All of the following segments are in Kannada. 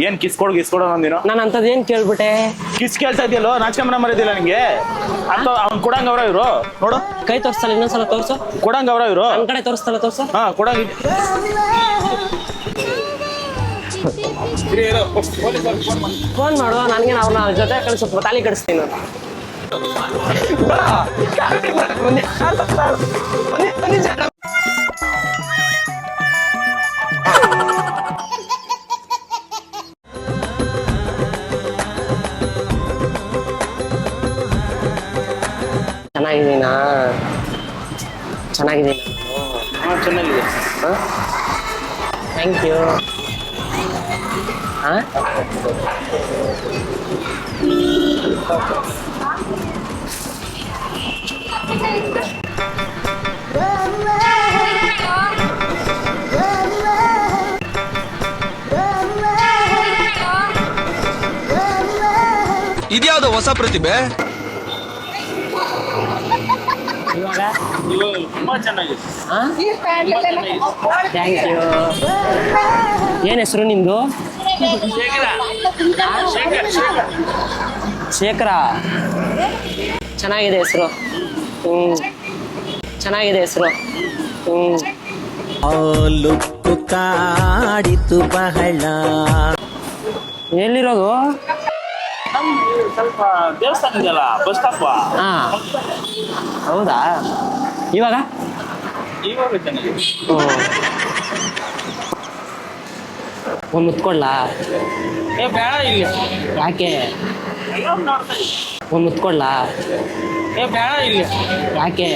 ಏನ್ ಕಿಸ್ಕೊಡು ಅಂದಿನ ನಾನು ಅಂತದ್ ಏನ್ ಕೇಳ್ಬಿಟ್ಟೆ? ಕಿಸ್ ಕೇಳ್ತಾ ಇದೆಯಲ್ಲೋ, ನಾಚಿಕೆ ಮರಿದಿಲ್ಲ ನಿಂಗೆ? ಅವ್ನ್ ಕೊಡಂಗ ಅವ್ರ ಇವ್ರು ನೋಡು, ಕೈ ತೋರಿಸ್ತಲ್ಲ, ಇನ್ನೊಂದ್ಸಲ ತೋರ್ಸು. ಕೊಡಂಗ ಅವ್ರ ಇವ್ರು ನನ್ ಕಡೆ ತೋರಿಸ್ತಲ್ಲ, ತೋರ್ಸು. ಹಾ ಕೊಡಂಗ. ಫೋನ್ ಮಾಡು, ನನ್ಗೆ ಅವ್ರನ್ನ ಜೊತೆ ಕಳ್ಸು, ತಾಲಿ ಕಡಿಸ್ತೀನಿ ನಾನು. ಚೆನ್ನಾಗಿದ್ದೀನಾ? ಚೆನ್ನಾಗಿದ್ದೀನಿ ನಾನು. ಚೆನ್ನಾಗಿದೆ. Thank you. ಹಾಂ, ಇದ್ಯಾವುದೋ ಹೊಸ ಪ್ರತಿಭೆ. ಇವಾಗ ತುಂಬಾ ಚೆನ್ನಾಗಿದೆ. Thank you. ಏನು ಹೆಸರು ನಿಮ್ಮದು? ಶೇಖರ. ಚೆನ್ನಾಗಿದೆ ಹೆಸರು. ಚೆನ್ನಾಗಿದೆ ಹೆಸರು. ಲುಕ್ಕು ಕಾಡಿತು ಬಹಳ. ಎಲ್ಲಿರೋದು? ಸ್ವಲ್ಪ ದೇವಸ್ಥಾನ ಇದೆಯಲ್ಲ, ಬಸ್ ಸ್ಟಾಪ್. ಹಾ, ಹೌದಾ? ಇವಾಗ ಒಂದು ಮುತ್ಕೊಳ್ಳಾ? ಬೇಡ ಇಲ್ಲಿ. ಯಾಕೆ? ಒಂದು ಮುತ್ಕೊಳ್ಳಾ? ಬೇಡ ಇಲ್ಲಿ. ಯಾಕೆ?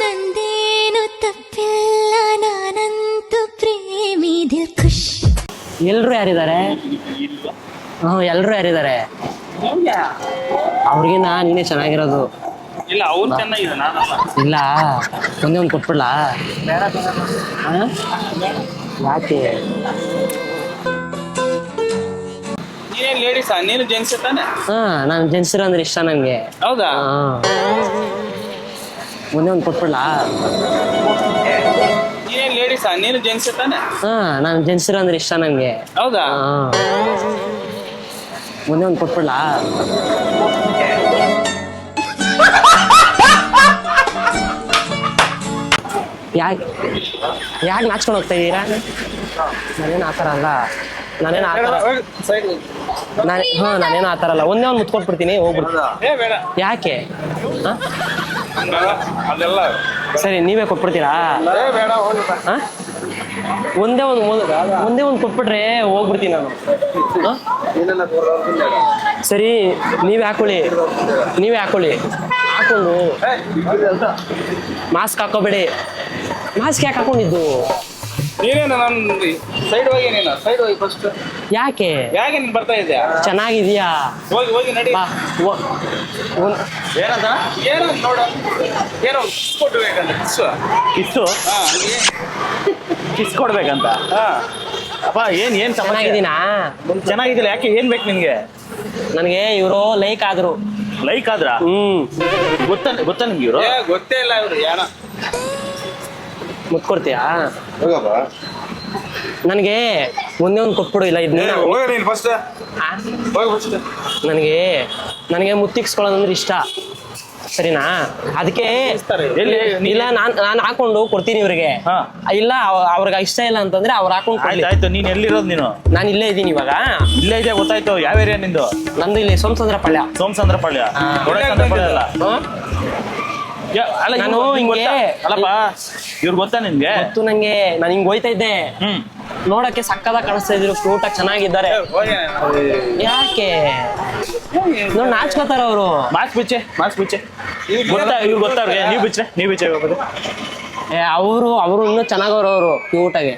ನಂದೇನು ತಪ್ಪಿಲ್ಲ, ನಾನಂತೂ ಪ್ರೇಮಿ ದಿಲ್ ಖುಷ್. ಎಲ್ರು ಯಾರಿದ್ದಾರೆ? ಎಲ್ರು ಯಾರಿದ್ದಾರೆ? ಅವ್ರಿಗಿನ್ನ ನೀನೇ ಚೆನ್ನಾಗಿರೋದು. ಇಲ್ಲ, ಅವ್ರು ಚೆನ್ನಾಗಿದೆ, ನಾನಲ್ಲ. ಇಲ್ಲ, ಒಂದೇ ಒಂದು ಕೊಟ್ಬಿಡ್ಲಾ? ಯಾಕೆ? ನೀನೇನ್ ಲೇಡೀಸಾ? ನೀನು ಜೆಂಟ್ಸ್ ತಾನೆ? ನಾನು ಜೆಂಟ್ಸಿರೋ ಅಂದ್ರೆ ಇಷ್ಟ ನನಗೆ. ಹೌದಾ? ಒಂದೇ ಒಂದು ಕೊಟ್ಬಿಡ್ಲಾ? ನೀನೇನ್ ಲೇಡೀಸಾ? ನೀನು ಜೆಂಟ್ಸ್ ತಾನೆ? ನಾನು ಜೆಂಟ್ಸಿರೋ ಅಂದ್ರೆ ಇಷ್ಟ ನನಗೆ. ಹೌದಾ? ಒಂದೇ ಒಂದು ಕೊಟ್ಬಿಡ್ಲಾ? ಯಾಕೆ ನಾಚ್ಕೊಂಡು ಹೋಗ್ತಾ ಇದ್ದೀರಾ? ನಾನೇನು ಆ ಥರ ಅಲ್ಲ. ನಾನೇನು ಆ ಥರ ನಾನೇನು ಆ ಥರ ಅಲ್ಲ. ಒಂದೇ ಒಂದು ಮುತ್ಕೊಟ್ಬಿಡ್ತೀನಿ, ಹೋಗ್ಬಿಡ್ತೀನಿ. ಯಾಕೆ? ಸರಿ, ನೀವೇ ಕೊಟ್ಬಿಡ್ತೀರಾ? ಹಾಂ, ಒಂದೇ ಒಂದು ಕೊಟ್ಬಿಟ್ರೆ ಹೋಗ್ಬಿಡ್ತೀನಿ ನಾನು. ಸರಿ, ನೀವೇ ಹಾಕೊಳ್ಳಿ. ಹಾಕೊಂಡು ಮಾಸ್ಕ್ ಹಾಕೋಬೇಡಿ. ಮಾಸ್ಕ್ ಯಾಕೆ ಹಾಕೊಂಡಿದ್ದು? ನೀನೇನು ನನ್ನ ಸೈಡ್ ಹೋಗಿ, ನೀನು ಸೈಡ್ ಹೋಗಿ ಫಸ್ಟ್. ಯಾಕೆ ನೀನು ಬರ್ತಾ ಇದೆಯಾ? ಚೆನ್ನಾಗಿದೀಯಾ? ಹೋಗಿ ನಡಿ. ಬಾ. ಏನಂತ? ಏನೋ ನೋಡು, ಏನೋ ಕಿಸ್ ಕೊಡ್ಬೇಕಂತ. ಕಿಸ್ಸು ಕಿಸ್ ಕೊಡ್ಬೇಕಂತ? ಅಪ್ಪ, ಏನ್ ಚೆನ್ನಾಗಿದ್ದೀನಾ? ಚೆನ್ನಾಗಿದ್ದಿಲ್ಲ. ಯಾಕೆ? ಏನ್ ಬೇಕು ನಿನ್ಗೆ? ನನಗೆ ಇವರು ಲೈಕ್ ಆದ್ರು. ಲೈಕ್ ಆದ್ರ? ಗೊತ್ತಾ ನಿಮ್ಗೆ ಇವರು? ಗೊತ್ತೇ ಇಲ್ಲ ಇವ್ರು ಯಾರ. ಮುತ್ಕೊಡ್ತೀಯಾ? ನನಗೆ ಒಂದೇ ಒಂದು ಕೊಟ್ಬಿಡು. ಇಲ್ಲ ನನಗೆ ಮುತ್ತಿಕ್ಸ್ಕೊಳ್ಳೋದಂದ್ರೆ ಇಷ್ಟ, ಸರಿನಾ? ಅದಕ್ಕೆ ಇಲ್ಲ, ನಾನು ಹಾಕೊಂಡು ಕೊಡ್ತೀನಿ ಇವ್ರಿಗೆ. ಇಲ್ಲ, ಅವ್ರಿಗೆ ಇಷ್ಟ ಇಲ್ಲ ಅಂತಂದ್ರೆ ಅವ್ರು ಹಾಕೊಂಡು. ಆಯ್ತು. ನೀನ್ ಎಲ್ಲಿರೋದು? ನೀನು? ನಾನು ಇಲ್ಲೇ ಇದ್ದೀನಿ ಇವಾಗ. ಇಲ್ಲೇ ಇದೆ, ಗೊತ್ತಾಯ್ತು. ಯಾವ ಏರಿಯಾ ನಿಂದು? ನಂದು ಇಲ್ಲಿ ಸೋಮಸಂದ್ರಪಾಳ್ಯ. ಅಲ್ಲ, ನಾನು ಹಿಂಗೆ. ಅಲ್ಲಪ್ಪ, ಇವ್ರು ಗೊತ್ತಾ ನಿನ್ಗೆ? ಗೊತ್ತು ನಂಗೆ. ನಾನು ಹಿಂಗ್ ಹೋಯ್ತಾ ಇದ್ದೆ, ನೋಡಕ್ಕೆ ಸಕ್ಕದಾಗ ಕಾಣಿಸ್ತಾ ಇದ್ರು, ಕ್ಯೂಟ್ ಆಗಿ ಚೆನ್ನಾಗಿದ್ದಾರೆ. ಯಾಕೆ? ನೋಡಿ, ನಾಚ್ಕೋತಾರ ಅವರು. ಮಾಸ್ಕ್ ಬಿಚ್ಚೆ. ಇವ್ರು ಗೊತ್ತವ್ರಿಗೆ. ನೀವು ಬಿಚ್ಚೆ ಹೋಗೋದು. ಅವರು ಇನ್ನೂ ಚೆನ್ನಾಗವ್ರು, ಅವರು ಕ್ಯೂಟ್ ಆಗಿ.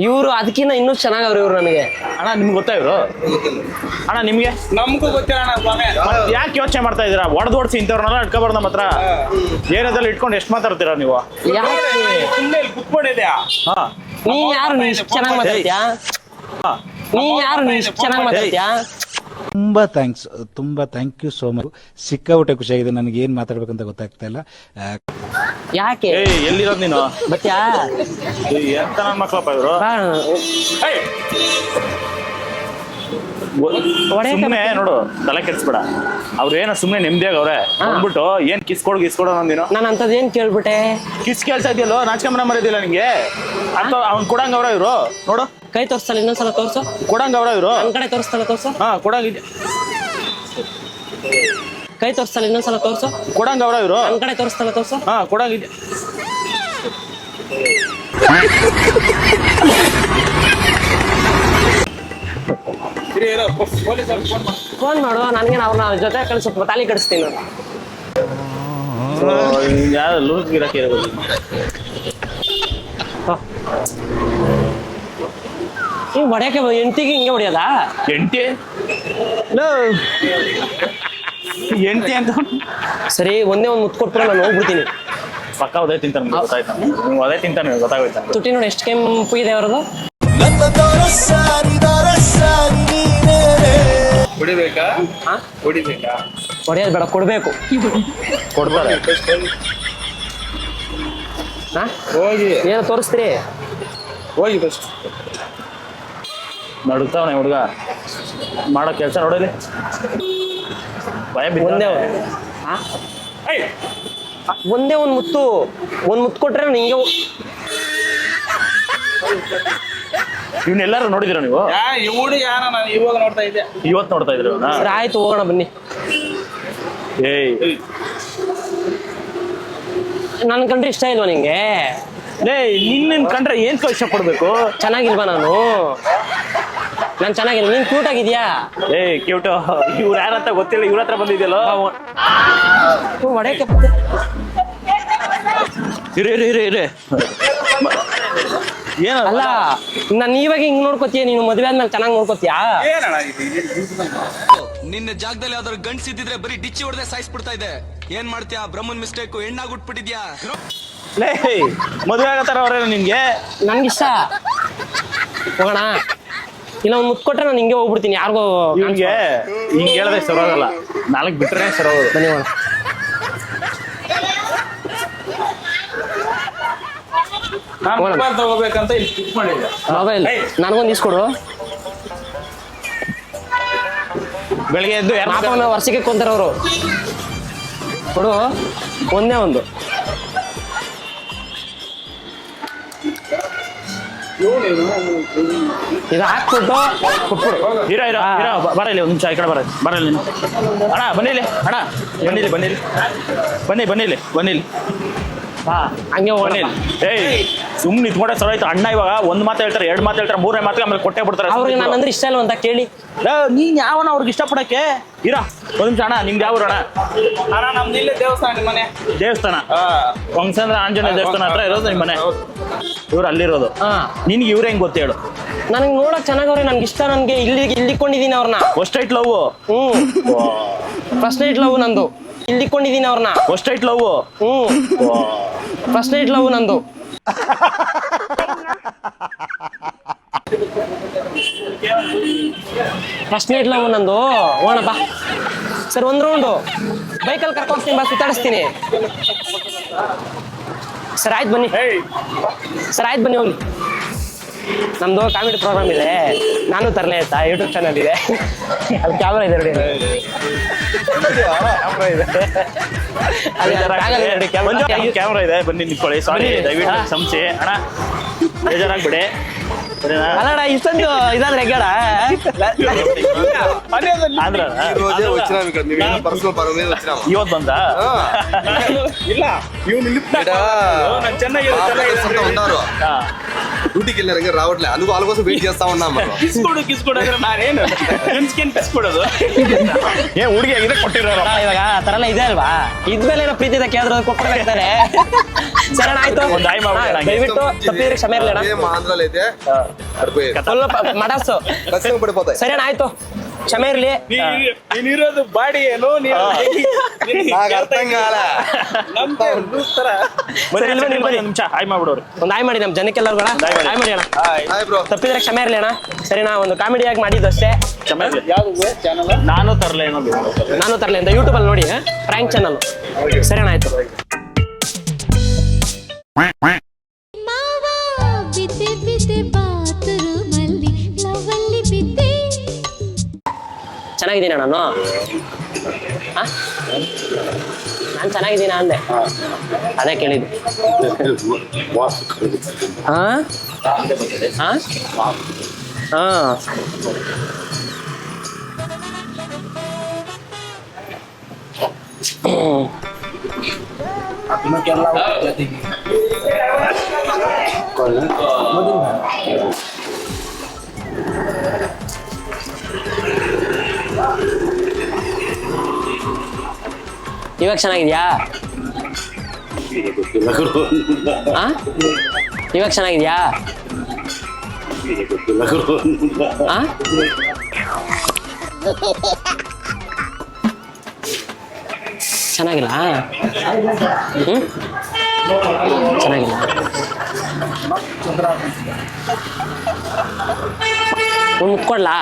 ಇವರು ಅದಕ್ಕಿಂತ ಇನ್ನೂ ಚೆನ್ನಾಗವ್ರು ಇವ್ರು ನನಗೆ. ಅಣ್ಣ, ನಿಮ್ಗೆ ಗೊತ್ತಾ ಇವರು? ಅಣ್ಣ, ನಿಮ್ಗೆ? ನಮಗೂ ಗೊತ್ತಿಲ್ಲ. ಯಾಕೆ ಯೋಚನೆ ಮಾಡ್ತಾ ಇದೀರಾ? ಹೊಡೆದೋಡ್ಸಿ ಇಂಥವ್ರನ್ನೆಲ್ಲ ಇಟ್ಕೊಬಾರ್ದು ನಮ್ಮ ಹತ್ರ. ಏನಾದ್ರಲ್ಲಿ ಇಟ್ಕೊಂಡು ಎಷ್ಟು ಮಾತಾಡ್ತೀರಾ ನೀವು? ಕುತ್ಕೊಂಡಿದ್ಯಾ? ನೀ ಯಾರು? ನೀ ಇಷ್ಟು ಚೆನ್ನಾಗಿ ಮಾತಾಡ್ತೀಯಾ? ತುಂಬಾ ಥ್ಯಾಂಕ್ ಯು ಸೋ ಮಚ್. ಸಿಕ್ಕಾಪಟ್ಟೆ ಖುಷಿಯಾಗಿದೆ. ನನಗೆ ಏನು ಮಾತಾಡ್ಬೇಕಂತ ಗೊತ್ತಾಗ್ತಾ ಇಲ್ಲ. ಯಾಕೆ ಏಯ್ ಎಲ್ಲಿರೋದು ನೀನು? ಬತ್ಯಾ ಏಯ್, ಎಂತ ನನ್ನ ಮಕ್ಳಪ್ಪ ಇವರು? ಸುಮ್ಮನೆ ನೋಡು, ತಲೆ ಕೆಡ್ಸ್ಬೇಡ. ಅವ್ರು ಏನೋ ಸುಮ್ಮನೆ ನೆಮ್ಮದಿಯಾಗ ಅವ್ರೆ ಅಂದ್ಬಿಟ್ಟು ಏನ್ ಕಿಸ್ಕೊಡು ಅಂದಿನೋ. ನಾನು ಅಂತದ್ ಏನ್ ಕೇಳ್ಬಿಟ್ಟೆ? ಕಿಸ್ ಕೇಳ್ತಾ ಇದೆಯಲ್ಲೋ, ನಾಚ್ಕೊಂಬರ ಮರಿದಿಲ್ಲ ನಿಂಗೆ ಅಂತ. ಅವ್ನ್ ಕೊಡಂಗ ಅವ್ರ ಇವ್ರು ನೋಡು. ಕೈ ತೋರಿಸ್ತಲ್ಲ, ಇನ್ನೊಂದ್ಸಲ ತೋರ್ಸು. ಕೊಡಂಗ ಅವ್ರ ಇವ್ರು. ನನ್ ಕಡೆ ತೋರಿಸ್ತಲ್ಲ, ತೋರ್ಸು. ಹಾ ಕೊಡಂಗ. ಕೈ ತೋರಿಸ್ತಲ್ಲ, ಇನ್ನೊಂದ್ಸಲ ತೋರ್ಸು. ಕೊಡಂಗ ಅವ್ರ ಇವ್ರು. ನನ್ ಕಡೆ ತೋರಿಸ್ತಲ್ಲ, ತೋರ್ಸು. ಹಾ ಕೊಡಂಗ. ಫೋನ್ ಮಾಡು, ನನ್ಗೆ ಅವ್ರನ್ನ ಜೊತೆ ಕಳಿಸು, ತಾಲಿ ಕಳಿಸ್ತೀನಿ ನಾನು. ಯಾರು ಲೂಸ್ ಗಿರಾಕಿ ಇರ್ಬೋದು. ಹಿಂಗ್ ಹೊಡ್ಯಕ್ಕೆ ಹೆಂಡತಿಗೆ ಹಿಂಗೆ ಹೊಡಿಯೋದಾ? ಎಂಟಿ ಎಂಟಿ ಅಂತ ಸರಿ, ಒಂದೇ ಒಂದು ಮುತ್ತು ಕೊಟ್ಬಿಟ್ಟು ನಾನು ಹೋಗ್ಬಿಡ್ತೀನಿ. ಪಕ್ಕ ಅದೇ ತಿಂತಾನೆ, ಗೊತ್ತಾಯ್ತಾ? ನೀವು ಅದೇ ತಿಂತಾನೆ, ಗೊತ್ತಾಗೋಯ್ತಾ? ತುಟಿ ನೋಡಿ ಎಷ್ಟು ಕೆಂಪು ಇದೆ ಅವ್ರದ್ದು. ಹೊಡಿಬೇಕಾ? ಹಾ? ಹೊಡಿಬೇಕಾ? ಹೊಡೆಯೋದು ಬೇಡ, ಕೊಡ್ಬೇಕು. ಕೊಡ್ತಾರೆ. ಹಾ? ಹೋಗಿ ಏನೋ ತೋರಿಸ್ತೀರಿ? ಹೋಗಿ ಫಸ್ಟ್. ನಡುತ್ತಾವನೆ ಹುಡುಗ ಮಾಡೋ ಕೆಲಸ ನೋಡಲಿ. ಭಯ ಒಂದೇ ಬಿದ್ದ. ಹಾ? ಒಂದೇ ಒಂದು ಮುತ್ತು ಕೊಟ್ರೆ ನಾನು ಹಿಂಗೆ ಇವನ್ನೆಲ್ಲರೂ ನೋಡಿದಿರ ನೀವು? ಈ ಹುಡುಗ ಯಾರ? ನಾನು ಇವಾಗ ನೋಡ್ತಾ ಇದ್ದೆ. ಇವತ್ತು ನೋಡ್ತಾ ಇದ್ರು. ಸರಿ ಆಯ್ತು, ಹೋಗೋಣ ಬನ್ನಿ. ಏಯ್ ನನ್ ಕಂಡ್ರೆ ಇಷ್ಟ ಇಲ್ವಾ ನಿಂಗೆ? ಲೇ, ನಿನ್ನ ಕಂಡ್ರೆ ಏನ್ ಇಷ್ಟ ಪಡ್ಬೇಕು? ಚೆನ್ನಾಗಿಲ್ವಾ ನಾನು ಚೆನ್ನಾಗಿಲ್ಲ, ನೀನ್ ಕ್ಯೂಟ್ ಆಗಿದ್ಯಾ? ಏಯ್ ಕ್ಯೂಟ್. ಇವ್ರು ಯಾರಂತ ಗೊತ್ತಿಲ್ಲ, ಇವ್ರ ಹತ್ರ ಬಂದಿದ್ಯಲ್ಲೋ. ಹೊಡೆಯಕ್ಕೆ ಇರಿ ಅಲ್ಲ, ನಾನು ಇವಾಗ ಹಿಂಗ್ ನೋಡ್ಕೋತೀಯ, ನೀನು ಮದ್ವೆ ಆದ್ಮೇಲೆ ಚೆನ್ನಾಗಿ ನೋಡ್ಕೋತೀಯಾ? ಏನಣ್ಣ ನಿನ್ನ ಜಾಗದಲ್ಲಿ ಯಾವ್ದಾದ್ರು ಗಂಡ್ಸ್ ಇದ್ದಿದ್ರೆ ಬರೀ ಡಿಚ್ಚಿ ಹೊಡೆದೇ ಸಾಯಿಸ್ಬಿಡ್ತಾ ಇದೆ. ಏನ್ ಮಾಡ್ತೀಯಾ? ಬ್ರಹ್ಮನ್ ಮಿಸ್ಟೇಕ್, ಹೆಣ್ಣಾಗ್ಬಿಟ್ಬಿಟ್ಟಿದ್ಯಾ? ಲೇ, ಮದುವೆ ಆಗತ್ತಾರ ಅವ್ರೇನು ನಿನ್ಗೆ? ನನ್ಗಿಷ್ಟ. ಹೋಗೋಣ. ಇಲ್ಲ ಒಂದು ಮುತ್ತು ಕೊಟ್ರೆ ನಾನು ಹಿಂಗೆ ಹೋಗ್ಬಿಡ್ತೀನಿ ಯಾರಿಗೋ. ಇವ್ನಿಗೆ ಹಿಂಗ್ ಹೇಳಿದ್ರೆ ಸರೋಗಲ್ಲ, ನಾಲ್ಕು ಬಿಟ್ರೆ ಸರೋದು. ಬನ್ನಿ ಹೋಗೋಣ. ನಾನು ಮೊಬೈಲ್ ತಗೋಬೇಕಂತ ಇಲ್ಲಿ ಫಿಕ್ಸ್ ಮಾಡಿದ್ದೆ. ಮೊಬೈಲ್ ನನಗೊಂದು ಇಸ್ಕೊಡು. ಬೆಳಿಗ್ಗೆ ಎದ್ದು ಪಾಪನ ವರ್ಷಕ್ಕೆ ಕೊಂತಾರೆ ಅವರು. ಕೊಡು, ಒಂದೇ ಒಂದು. ಇದು ಹಾಕ್ಬಿಟ್ಟು ಕೊಟ್ಬಿಡು. ಇರ ಬರ ಇಲ್ಲಿ, ಒಂದು ನಿಮಿಷ ಈ ಕಡೆ ಬರ ಇಲ್ಲಿ. ಅಣ್ಣ ಬನ್ನಿಲಿ, ಅಣ್ಣ ಬನ್ನಿಲಿ. ಹಾ, ಹಂಗೆ ಹೋಗೋಣ. ಏಯ್ ಸುಮ್ಮನೆ ನಿಂತ್ಕೊಂಡೆ ಸರ ಆಯ್ತು. ಅಣ್ಣ ಇವಾಗ ಒಂದ್ ಮಾತು ಹೇಳ್ತಾರೆ, ಎರಡು ಮಾತು ಹೇಳ್ತಾರೆ, ಮೂರನೇ ಮಾತು ಆಮೇಲೆ ಕೊಟ್ಟೆ ಬಿಡ್ತಾರೆ. ಅವ್ರಿಗೆ ನಾನಂದ್ರೆ ಇಷ್ಟ ಇಲ್ಲ ಅಂತ ಕೇಳಿ. ನೀನ್ ಯಾವನ ಅವ್ರಿಗೆ ಇಷ್ಟಪಡಕ್ಕೆ? ಇರ ಒಂದ್ ನಿಮಿಷ. ಅಣ್ಣ ನಿಮ್ದು ಯಾವ ಅಣ್ಣ? ಅಣ್ಣ ನಮ್ದು ಇಲ್ಲೇ ದೇವಸ್ಥಾನ, ನಿಮ್ಮ ಮನೆ ದೇವಸ್ಥಾನ. ವಂಶಂದ್ರ ಆಂಜನೇಯ ದೇವಸ್ಥಾನ ಹತ್ರ ಇರೋದು ನಿಮ್ಮ ಮನೆ. ಇವ್ರು ಅಲ್ಲಿರೋದು. ಹಾ, ನಿನ್ಗೆ ಇವ್ರ ಹೆಂಗ್ ಗೊತ್ತೇಳು? ನನಗೆ ನೋಡಕ್ ಚೆನ್ನಾಗವ್ರೆ, ನನ್ಗೆ ಇಷ್ಟ. ನನ್ಗೆ ಇಲ್ಲಿಕೊಂಡಿದ್ದೀನಿ ಅವ್ರನ್ನ. First night love? First night love ನಂದು. ಇಲ್ಲಿಕೊಂಡಿದ್ದೀನಿ ಅವ್ರನ್ನ. First night love? First night love ನಂದು. ಫಸ್ಟ್ ನೈಟ್ ಲವ್ ನಂದು. ಹೋಗೋಣ ಬಾ. ಸರ್, ಒಂದ್ ರೌಂಡು ಬೈಕಲ್ಲಿ ಕರ್ಕೊಂಡ್ತೀನಿ, ಬಾ, ಸುತ್ತಾಡಿಸ್ತೀನಿ. ಸರ್ ಆಯ್ತು ಬನ್ನಿ. ಹೋಗ್ಲಿ. ನಮ್ದು ಕಾಮಿಡಿ ಪ್ರೋಗ್ರಾಮ್ ಇದೆ, ನಾನು ತರಲೇ ಆಯ್ತಾ? ಯೂಟ್ಯೂಬ್ ಚಾನಲ್ ಇದೆ, ಅಲ್ಲಿ ಕ್ಯಾಮ್ರಾ ಇದೆ ನೋಡಿ. ಕ್ಯಾಮ್ರಾ ಇದೆ, ಬನ್ನಿ ನಿಂತ್ಕೊಳ್ಳಿ. ಸಾರಿ, ದಯವಿಟ್ಟು ಕ್ಷಮಿಸಿ ಅಣ್ಣ, ಬೇಜಾರಾಗ್ಬಿಡಿ. ಅಲ್ಲಣ್ಣ, ಇಷ್ಟೊಂದು ಇದಾದ್ರೆ ಹೆಗ್ಗಡ. ಇವತ್ತು ಬಂದ ಇಲ್ಲ ఇవ్వు డ్యూటీకి వెళ్ళారు ఇంకా రావట్లే, అందుకు వాళ్ళ కోసం వెయిట్ చేస్తా ఉన్నాం. ಕಿಸ್ಕೊಡು ಅಂದ್ರೆ ನಾನೇನು ಕಿಸ್ಕೊಡೋದು? ಏನ್ ಹುಡುಗಿ ಆಗಿದೆ ಕೊಟ್ಟಿರೋರು. ಇವಾಗ ಆ ಥರ ಎಲ್ಲ ಇದೆ ಅಲ್ವಾ? ಇದ್ಮೇಲೆ ಏನೋ ಪ್ರೀತಿ ಇದೆ ಕೇಳಿದ್ರೆ ಕೊಟ್ಬಿಡ್ತಾರೆ. ಸರಿ ಆಯ್ತು, ಒಂದು ಆಯ್ ಮಾಡ್ಬಿಡೋಣ. ದಯವಿಟ್ಟು ತಪ್ಪಿದ್ರೆ ಕ್ಷಮೆ ಇರ್ಲಿ ಅಣ್ಣ. మా ఆంధ్రాలో అయితే పడిపోయేది, ಸ್ವಲ್ಪ ಮಡಸ್ಸು. ఖచ్చితంగా పడిపోతాయి. ಸರಿ ಅಣ್ಣ, ಆಯ್ತು, ಕ್ಷಮೆ ಇರ್ಲಿ. ನೀನಿರೋದು ಬಾಡಿ ಏನು? నాకు అర్థం కాలే. ನಿಮಿಷ ಆಯ್ ಮಾಡ್ಬಿಡೋರು. ಒಂದು ಆಯ್ ಮಾಡಿ ನಮ್ಮ ಜನಕ್ಕೆಲ್ಲರಿಗೂ. ಆಯ್ ಮಾಡಿ ಅಣ್ಣ. Hi bro. ತಪ್ಪಿದ್ರೆ ಕ್ಷಮೆ ಇರ್ಲಿ ಅಣ್ಣ. ಸರಿನಾ? ಒಂದು ಕಾಮಿಡಿಯಾಗಿ ಮಾಡಿದ್ದು ಅಷ್ಟೇ. ಕ್ಷಮೆ ಇರ್ಲಿ. ಯಾವ್ದು ಚಾನಲ್? ನಾನು ತರಲೇ ಏನೋ ನಾನು ತರಲಿ ಅಂತ ಯೂಟ್ಯೂಬಲ್ಲಿ ನೋಡಿ, ಫ್ರ್ಯಾಂಕ್ ಚಾನಲ್. ಸರಿ ಅಣ್ಣ, ಆಯ್ತು. ಮಾವ ಬಿದ್ದೆ ಬಿದ್ದೆ ಬಾತ್ರೂಮಲ್ಲಿ ಲವಲ್ಲಿ ಬಿದ್ದೆ. ಚೆನ್ನಾಗಿದ್ದೀನ ನಾನು? ನಾನು ಚೆನ್ನಾಗಿದ್ದೀನ ಅಂದೆ, ಅದೇ ಕೇಳಿದ್ದು. ಹಾಂ ಹಾಂ ಹಾಂ ಇವಾಗ ಚೆನ್ನಾಗಿದ್ಯಾ? ಆ? ಇವಾಗ ಚೆನ್ನಾಗಿದ್ಯಾ? ಆ? ಚೆನ್ನಾಗಿಲ್ಲ? ಹ್ಞೂ ಚೆನ್ನಾಗಿಲ್ಲ. ಒಂದು ಮುಟ್ಕೊಡ್ಲಾ?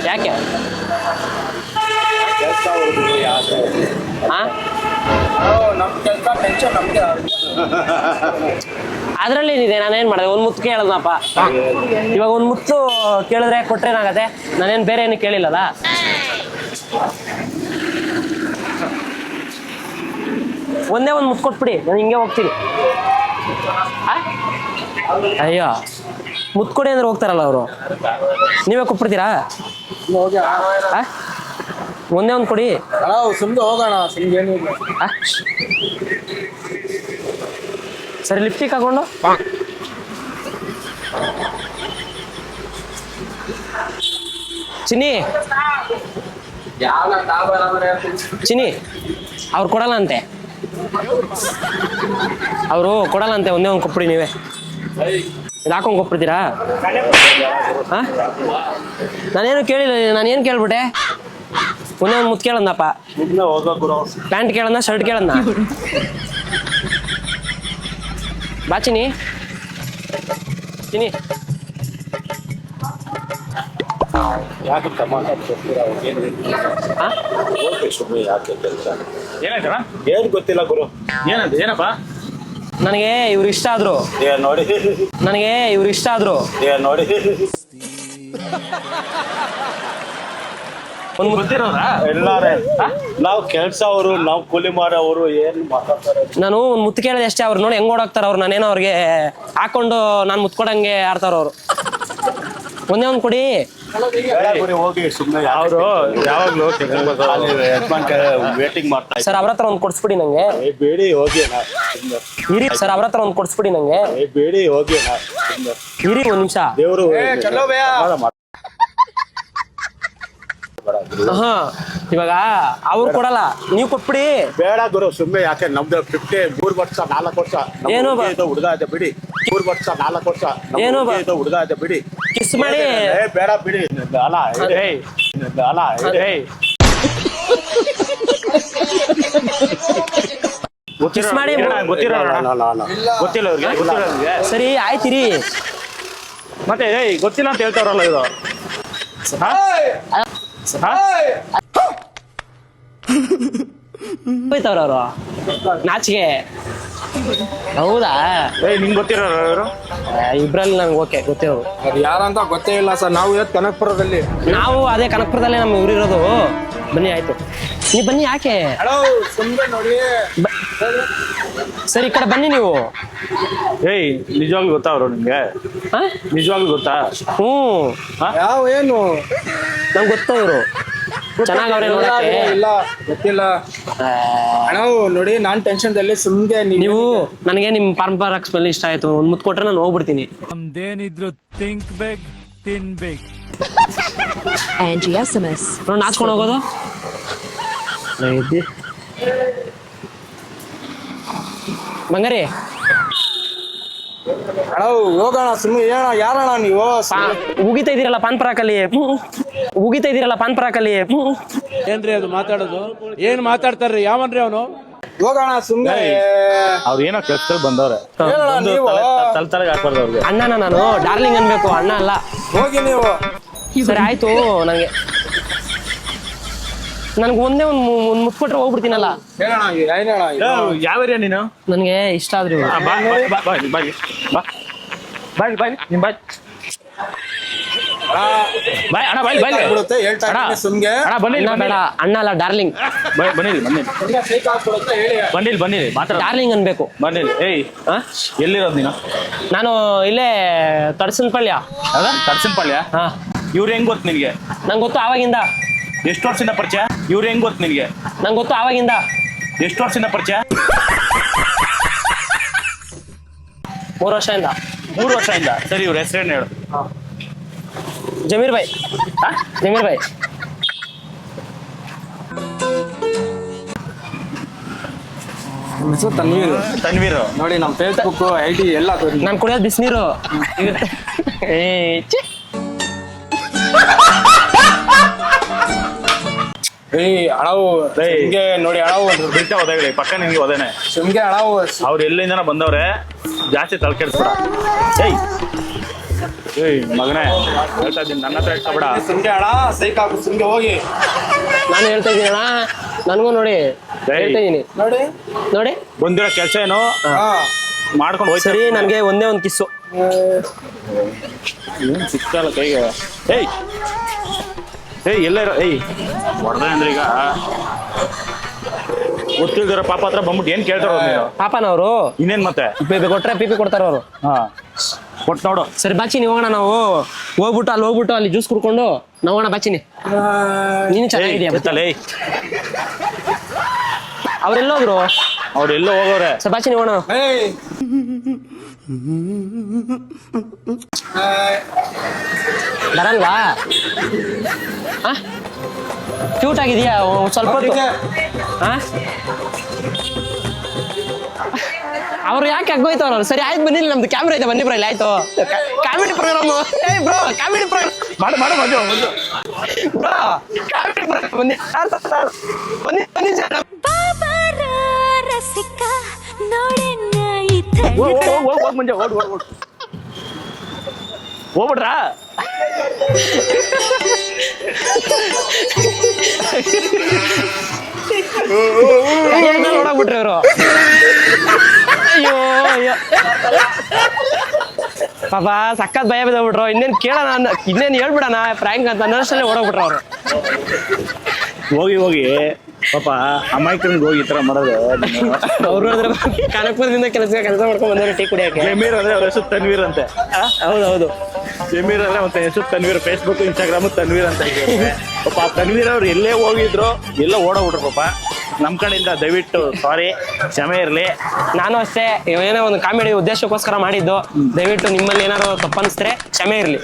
ಯಾಕೆ? ಹಾಂ ಅದರಲ್ಲಿ ಏನಿದೆ? ನಾನೇನು ಮಾಡಿದೆ? ಒಂದು ಮುತ್ತು ಕೇಳದ್ನಪ್ಪ. ಇವಾಗ ಒಂದು ಮುತ್ತು ಕೇಳಿದ್ರೆ ಕೊಟ್ರೆ ಏನಾಗತ್ತೆ? ನಾನೇನು ಬೇರೆ ಏನು ಕೇಳಿಲ್ಲದ? ಒಂದೇ ಒಂದು ಮುತ್ತು ಕೊಟ್ಬಿಡಿ, ನಾನು ಹಿಂಗೆ ಹೋಗ್ತೀನಿ. ಅಯ್ಯೋ, ಮುತ್ತು ಕೊಡಿ ಅಂದ್ರೆ ಹೋಗ್ತಾರಲ್ಲ ಅವರು, ನೀವೇ ಕೊಟ್ಬಿಡ್ತೀರಾ? ಒಂದೇ ಒಂದು ಕೊಡಿ. ಸುಮ್ನೆ ಹೋಗೋಣ, ಸುಮ್ನೆ ಏನು ಸರಿ, ಲಿಪ್ಸ್ಟಿಕ್ ಹಾಕೊಂಡು ಚಿನ್ನಿ ಚಿನ್ನಿ ಅವ್ರು ಕೊಡಲ್ಲ ಅಂತೆ, ಅವರು ಕೊಡಲ್ಲ ಅಂತೆ. ಒಂದೇ ಒಂದು ಕೊಟ್ಬಿಡಿ ನೀವೇ. ಇದು ಹಾಕೊಂಡು ಕೊಟ್ಬಿಡ್ತೀರಾ? ಹಾಂ ನಾನೇನು ಕೇಳಿಲ್ಲ, ನಾನೇನು ಕೇಳ್ಬಿಟ್ಟೆ? ಒಂದೇ ಒಂದು ಮುತ್ತು ಕೇಳಂದಪ್ಪ. Pant ಕೇಳಂದ, shirt ಕೇಳಂದ. ಬಾ ಚಿನ್ನಿ, ಚಿನ್ನಿ ಏನಾಯ್ತಣ್ಣ? ಏನ್ ಗೊತ್ತಿಲ್ಲ ಗುರು. ಏನಪ್ಪ? ನನಗೆ ಇವ್ರು ಇಷ್ಟ ಆದ್ರು. ನೋಡಿ, ನನಗೆ ಇವ್ರು ಇಷ್ಟ ಆದ್ರು. ನೋಡಿ, ಒಂದು ಗೊತ್ತಿರೋದಾ? ಎಲ್ಲಾರೆ ನಾವು ಕೆಲ್ಸ ಅವರು, ನಾವು ಕೂಲಿ ಮಾರೋರು, ಏನ್ ಮಾತಾಡ್ತಾರೆ? ನಾನು ಒಂದು ಮುತ್ತು ಕೇಳಿದೆ ಅಷ್ಟೇ. ಅವ್ರು ನೋಡಿ ಹೆಂಗ್ ಓಡಾಕ್ತಾರ ಅವ್ರು. ನಾನೇನೋ ಅವ್ರಿಗೆ ಹಾಕೊಂಡು ನಾನು ಮುತ್ಕೊಡಂಗೆ ಆಡ್ತಾರ ಅವರು. ಒಂದೇ ಒಂದು ಕೊಡಿ. ಹೋಗಿ ಸುಮ್ಮನೆ ಅವರು ಯಾವಾಗ್ಲೂ ವೇಟಿಂಗ್ ಮಾಡ್ತಾ ಸರ್, ಅವ್ರ ಹತ್ರ ಒಂದು ಕೊಡ್ಸ್ಬಿಡಿ ನಂಗೆ. ಬೇಡಿ ಹೋಗಿ ಇರಿ ಸರ್, ಅವ್ರ ಹತ್ರ ಒಂದು ಕೊಡ್ಸ್ಬಿಡಿ ನಂಗೆ. ಬೇಡಿ ಹೋಗಿ ಇರಿ ಒಂದು ನಿಮಿಷ. ದೇವ್ರು ಹಾ, ಇವಾಗ ಅವ್ರು ಕೊಡಲ್ಲ, ನೀವು ಕೊಟ್ಬಿಡಿ. ಬೇಡ ಗುರು, ಸುಮ್ಮನೆ ಯಾಕೆ? ನಮ್ದು 3 ವರ್ಷ 4 ವರ್ಷ ಏನು ಹುಡುಗ ಇದೆ ಬಿಡಿ. 3 ವರ್ಷ 4 ವರ್ಷ ಏನು ಹುಡುಗ ಇದೆ ಬಿಡಿ. ಕಿಸ್ ಮಾಡಿ. ಬೇಡ ಬಿಡಿ. ಅಲ್ಲ ಅಲ್ಲ ಕಿಸ್ ಮಾಡಿ. ಗೊತ್ತಿಲ್ಲ ಅವ್ರಿಗೆ. ಸರಿ ಆಯ್ತಿರಿ. ಮತ್ತೆ ಗೊತ್ತಿಲ್ಲ ಅಂತ ಹೇಳ್ತಾರಲ್ಲ ಇದು. ಹೋಯ್ತವ್ರ ಅವರು ನಾಚಿಗೆ. ಹೌದಾ? ನಿಂಗೆ ಗೊತ್ತಿರೋರು ಅವರು? ಇಬ್ರಲ್ಲಿ ನಂಗೆ ಓಕೆ ಗೊತ್ತಿರೋದು. ಅದು ಯಾರಂತ ಗೊತ್ತೇ ಇಲ್ಲ ಸರ್. ನಾವು ಇವತ್ತು ಕನಕಪುರದಲ್ಲಿ, ನಾವು ಅದೇ ಕನಕಪುರದಲ್ಲೇ ನಮ್ಮ ಊರಿರೋದು. ಬನ್ನಿ ಆಯ್ತು, ನೀವು ಬನ್ನಿ. ಯಾಕೆ? ಸುಮ್ಮನೆ ನೋಡಿ. ಸರಿ, ಈ ಕಡೆ ಬನ್ನಿ ನೀವು. ನಿಜವಾಗ್ಲೂ ಗೊತ್ತಾ ಅವರು ನಿಮ್ಗೆ? ನಿಜವಾಗ್ಲೂ ಗೊತ್ತಾ? ಹ್ಞೂ, ಯಾವ ಏನು ನಂಗೆ ಗೊತ್ತ ಇವರು ಚೆನ್ನಾಗವ್ರೆ ನೋಡಕ್ಕೆ. ಇಲ್ಲ ಗೊತ್ತಿಲ್ಲ ಅಣ್ಣ. ನೋಡಿ, ನಾನ್ ಟೆನ್ಷನ್ದಲ್ಲಿ ಸುಮ್ಗೆ ನೀವು ನನಗೆ ನಿಮ್ಮ ಪಾರಂಪರಿಕ ಸ್ಮೆಲ್ ಇಷ್ಟ ಆಯ್ತು. ಒಂದು ಮುತ್ತು ಕೊಟ್ರೆ ನಾನು ಹೋಗ್ಬಿಡ್ತೀನಿ. ನಮ್ದೇನಿದ್ರು ಥಿಂಕ್ ಬೇಕ್, ತಿನ್ಬೇಕು. ನೋಡಿ ನಾಚ್ಕೊಂಡು ಹೋಗೋದು. ಬಂಗಾರಿ ಅಣ್ಣ ಹೋಗೋಣ ಸುಮ್ಮನೆ. ಯಾರಣ್ಣ ನೀವು? ಉಗಿತಾ ಇದೀರಲ್ಲ ಪಾನ್ ಪರಾಕಲ್ಲಿ, ಉಗಿತಾ ಇದೀರಲ್ಲ ಪಾನ್ ಪರಾಕಲ್ಲಿ. ಏನ್ರಿ ಅದು ಮಾತಾಡೋದು? ಏನ್ ಮಾತಾಡ್ತಾರ್ರಿ? ಯಾವನ್ರಿ ಅವನು? ಹೋಗೋಣ ಸುಮ್ಮನೆ. ಅವ್ರು ಏನೋ ಕೆಲ್ಸದಲ್ಲಿ ಬಂದವ್ರೆ. ತಲೆಗೆ ಹಾಕ್ಬಾರ್ದು ಅವ್ರಿಗೆ. ಅಣ್ಣನ ನಾನು ಡಾರ್ಲಿಂಗ್ ಅನ್ಬೇಕು, ಅಣ್ಣ ಅಲ್ಲ. ಹೋಗಿ ನೀವು. ಸರಿ ಆಯ್ತು. ನಂಗೆ ನನ್ಗೆ ಒಂದೇ ಒಂದು ಮುತ್ಕೊಟ್ರೆ ಹೋಗ್ಬಿಡ್ತೀನಲ್ಲ. ಹೇಳೋಣ ಏನೇಳ ಯಾವ ಏರಿಯಾ ನೀನು? ನನಗೆ ಇಷ್ಟ ಆದ್ರು ಬಾ ಬಾ ಬಾ ಬಾ ಬಾ ಬಾ ಬಾಯ್ ಬಾಯ್ ನಿಮ್ ಬಾಯ್ ಬಾಯ್ ಅಣ್ಣ ಬಾಯ್ ಬಾಯ್ ಬಿಡುತ್ತೆ ಹೇಳ್ತಾ ಇದ್ದೀನಿ ಸುಮ್ಗೆ. ಅಣ್ಣ ಬನ್ನಿ ಅಣ್ಣ ಬೇಡ, ಅಣ್ಣ ಅಲ್ಲ ಡಾರ್ಲಿಂಗ್. ಬನ್ನಿರಿ ಬನ್ನಿ ಸುಮ್ಗೆ ಶೇಕ್ ಹಾಕ್ಬಿಡುತ್ತೆ ಹೇಳಿ. ಬನ್ನಿರಿ ಬನ್ನಿರಿ ಮಾತ್ರ ಡಾರ್ಲಿಂಗ್ ಅನ್ಬೇಕು. ಬನ್ನಿರಿ. ಏಯ್ ಎಲ್ಲಿರೋದು ನೀನು? ನಾನು ಇಲ್ಲೇ ತಡಸನಪಳ್ಯ. ಹೌದಾ? ತರ್ಸನಪಳ್ಯ. ಹಾ, ಇವ್ರು ಹೆಂಗ್ ಗೊತ್ತು ನಿನ್ಗೆ? ನಂಗೆ ಗೊತ್ತು ಆವಾಗಿಂದ. ಎಷ್ಟು ವರ್ಷದಿಂದ ಪರಿಚಯ? ಇವ್ರು ಹೆಂಗ್ ಗೊತ್ತು ನಿನ್ಗೆ? ನಂಗೆ ಗೊತ್ತು ಆವಾಗಿಂದ. ಎಷ್ಟು ವರ್ಷದಿಂದ ಪರಿಚಯ? 3 ವರ್ಷದಿಂದ. 3 ವರ್ಷದಿಂದ. ಸರಿ, ಇವ್ರ ಹೆಸರೇನು ಹೇಳು? ಜಮೀರ್ ಭಾಯ್. ಜಮೀರ್ ಭಾಯ್. ಹೆಸರು ತನ್ವೀರ್. ತನ್ವೀರ್. ನೋಡಿ ನಮ್ಮ ಫೇಸ್ಬುಕ್ ID ಎಲ್ಲ ನಾನು ಕುಡಿಯೋದು ಬಿಸಿನೀರು. ಏ ಛೆ. ಅಳವು ನಿಮ್ಗೆ ನೋಡಿ ಅಳವು ಬಿಡ್ತಾ ಹೋದಾಗಲಿ ಪಕ್ಕ ನಿನ್ಗೆ ಹೋದೇನೆ. ಸುಮ್ಗೆ ಅಳವು ಅವ್ರು ಎಲ್ಲಿಂದನ ಬಂದವ್ರೆ, ಜಾಸ್ತಿ ತಲೆ ಕೆಡಿಸ್ಬೇಡ. ಏಯ್ ಮಗನೇ ಹೇಳ್ತಾ ಇದ್ದೀನಿ, ನನ್ನ ಹತ್ರ ಇಟ್ಕೊಬೇಡ. ಸುಮ್ಗೆ ಅಳ ಸೈಕ್ ಹಾಕು ಸುಮ್ಗೆ ಹೋಗಿ. ನಾನು ಹೇಳ್ತಾ ಇದ್ದೀನಿ ಅಣ್ಣ, ನನಗೂ ನೋಡಿ ಹೇಳ್ತಾ ಇದ್ದೀನಿ. ನೋಡಿ ನೋಡಿ ಬಂದಿರೋ ಕೆಲಸ ಏನು ಮಾಡ್ಕೊಂಡು ಹೋಯ್ತು. ಸರಿ, ನನಗೆ ಒಂದೇ ಒಂದು ಕಿಸ್ಸು. ಏನು ಸಿಕ್ತಲ್ಲ ಕೈಗೆ. ಏಯ್ ಎಲ್ಲ ಇರೋ. ಹೊಡೆದೆ ಅಂದ್ರೆ ಈಗ ಗೊತ್ತಿಲ್ದಿರೋ ಪಾಪ ಹತ್ರ ಬಂದ್ಬಿಟ್ಟು ಏನ್ ಕೇಳ್ತಾರ ನೀನು? ಪಾಪನವರು ಇನ್ನೇನ್ ಮತ್ತೆ ಕೊಟ್ರೆ ಪಿಪಿ ಕೊಡ್ತಾರ ಅವರು. ಹಾ ಕೊಟ್ಟು ನೋಡು. ಸರಿ ಬಾಚಿನಿ ಹೋಗೋಣ, ನಾವು ಹೋಗ್ಬಿಟ್ಟು ಅಲ್ಲಿ ಜ್ಯೂಸ್ ಕುಡ್ಕೊಂಡು ನಾವು ಹೋಗೋಣ. ಬಾಚಿನಿ ನೀನು ಚೆನ್ನಾಗಿದ್ಯಾ? ಅವ್ರೆಲ್ಲೋದ್ರು? ಅವ್ರು ಎಲ್ಲೋ ಹೋಗೋರೆ. ಸರ್ ಬಾಚಿನಿ ಹೋಗೋಣ. ಬರಲ್ವಾ? ಕ್ಯೂಟ್ ಆಗಿದೆಯಾ ಸ್ವಲ್ಪ ಹೊತ್ತು? ಅವ್ರು ಯಾಕೆ ಆಗೋಯ್ತವ್ರು? ಸರಿ ಆಯ್ತು, ಬನ್ನಿ, ನಮ್ದು ಕ್ಯಾಮ್ರಾ ಐತೆ, ಬನ್ನಿ ಬ್ರೋ. ಇಲ್ಲಿ ಆಯ್ತು, ಕಾಮಿಡಿ ಪ್ರೋಗ್ರಾಮ್. ಏಯ್ ಬ್ರೋ, ಕಾಮಿಡಿ ಪ್ರೋಗ್ರಾಮ್ ಮಾಡು ಮಾಡು ಮಾಡು ಬ್ರೋ, ಕಾಮಿಡಿ ಪ್ರೋಗ್ರಾಮ್. ಬನ್ನಿ ಬನ್ನಿ ಬನ್ನಿ ಸರ್. ಬಾಬಾರ ರಸಿಕ ನೋಡೆನ್ನ ಹೋಗ್ ಮುಂಜೆ ಓಡ್ ಹೋಗ್ಬಿಡ್ರಾ? ನೋಡಾಕ್ಬಿಟ್ರಿ ಅವರು. ಅಯ್ಯೋ ಅಯ್ಯೋ ಪಾಪ ಸಖತ್ ಭಯ ಬಿದ್ದೋಗ್ಬಿಟ್ರು. ಇನ್ನೇನು ಕೇಳೋಣ, ಇನ್ನೇನು ಹೇಳ್ಬಿಡೋಣ ಫ್ರ್ಯಾಂಕ್ ಅಂತ ಅನ್ನೋಷ್ಟಲ್ಲೇ ಓಡೋಗ್ಬಿಟ್ರು ಅವರು. ಹೋಗಿ ಪಾಪ ಅಮಾಯಕನಿಗೆ ಹೋಗಿ ಈ ತರ ಮಾಡೋದು. ಅವರು ಅಂದ್ರೆ ಕನಕಪುರದಿಂದ ಕೆಲಸ ಮಾಡ್ಕೊಂಡ್ ಬಂದವ್ರು ಟೀ ಕುಡಿಯಕ್ಕೆ. ಜಮೀರ್ ಅಂದ್ರೆ ಅವ್ರ ಹೆಸರು ತನ್ವೀರ್ ಅಂತೆ. ಹೌದೌದು, ಜಮೀರ್ ಅಂದ್ರೆ ಮತ್ತೆ ಹೆಸರು ತನ್ವೀರ್. ಫೇಸ್ಬುಕ್ ಇನ್ಸ್ಟಾಗ್ರಾಮ್ ತನ್ವೀರ್ ಅಂತ ಇದೆ. ಪಾಪ ತನ್ವೀರ್ ಅವ್ರು ಎಲ್ಲೇ ಹೋಗಿದ್ರು ಎಲ್ಲ ಓಡೋಗ್ಬಿಟ್ರು ಪಾಪ. ನಮ್ ಕಡೆಯಿಂದ ದಯವಿಟ್ಟು ಸಾರಿ, ಕ್ಷಮೆ ಇರ್ಲಿ. ನಾನು ಅಷ್ಟೇ ಏನೋ ಒಂದು ಕಾಮಿಡಿ ಉದ್ದೇಶಕ್ಕೋಸ್ಕರ ಮಾಡಿದ್ದು. ದಯವಿಟ್ಟು ನಿಮ್ಮಲ್ಲಿ ಏನಾದ್ರು ತಪ್ಪನಿಸಿದ್ರೆ ಕ್ಷಮೆ ಇರ್ಲಿ.